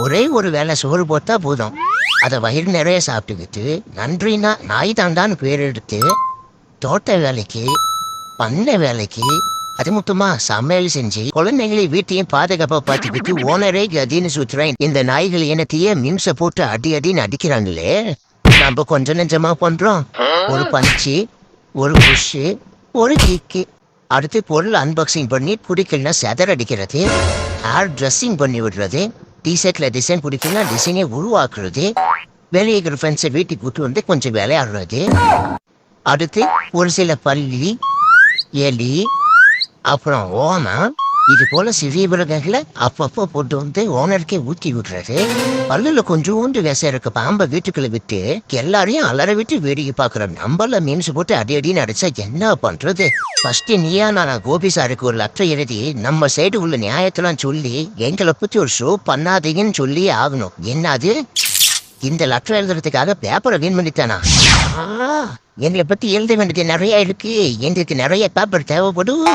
ஒரே ஒரு வேளை சோறு போட்டா போதும். அதை வயிறு நிறைய சாப்பிட்டுக்கிட்டு நன்றினா நாய் தாண்டான்னு பேர் எடுத்து தோட்ட வேலைக்கு பண்ணை வேலைக்கு அது மட்டுமா சமையல் செஞ்சு குழந்தைங்களை வீட்டையும் பாதுகாப்பா பார்த்துக்கிட்டு ஓனரே கதின்னு சுத்துறேன். இந்த நாய்கள் எனத்தையே மிம்ச போட்டு அடி அடின்னு அடிக்கிறாங்களே. நம்ம கொஞ்சம் நெஞ்சமா பண்றோம். ஒரு பஞ்சு, ஒரு புஷு, ஒரு கிக்கு. அடுத்து பொருள் அன்பாக்சிங் பண்ணி பிடிக்கலன்னா செதற அடிக்கிறது, ஹேர் ட்ரெஸ்ஸிங் பண்ணி விடுறது, டிஷர்ட்ல டிசைன் பிடிக்கலன்னா டிசைனே உருவாக்குறது, வெளியே இருக்கிற ஃப்ரெண்ட்ஸை வீட்டுக்கு கூட்டு வந்து கொஞ்சம் விளையாடுறது. அடுத்து ஒரு சில பள்ளி, எலி, அப்புறம் ஓனம், இது போல சிறிய விலங்குகளை அப்பப்போ போட்டு வந்து ஓனருக்கே ஊற்றி விடுறது. பல்லுல கொஞ்சோண்டு விஷம் இருக்க பாம்பை வீட்டுக்குள்ள விட்டு எல்லாரையும் அலற விட்டு வேடிக்கை பார்க்குறோம். நம்மள மீன்ஸ் போட்டு அடி அடின்னு அடிச்சா என்ன பண்றது? ஃபர்ஸ்ட் நீயா நான் கோபி சாருக்கு ஒரு லெட்டர் எழுதி நம்ம சைடு உள்ள நியாயத்தெல்லாம் சொல்லி எங்களை பத்தி ஒரு ஷோ பண்ணாதீங்கன்னு சொல்லி ஆகணும். என்னது இந்த லெட்டர் எழுதுறதுக்காக பேப்பரை வீண் பண்ணித்தானா? எங்களை பத்தி எழுத வேண்டியது நிறைய இருக்கு, எங்களுக்கு நிறைய பேப்பர் தேவைப்படும்.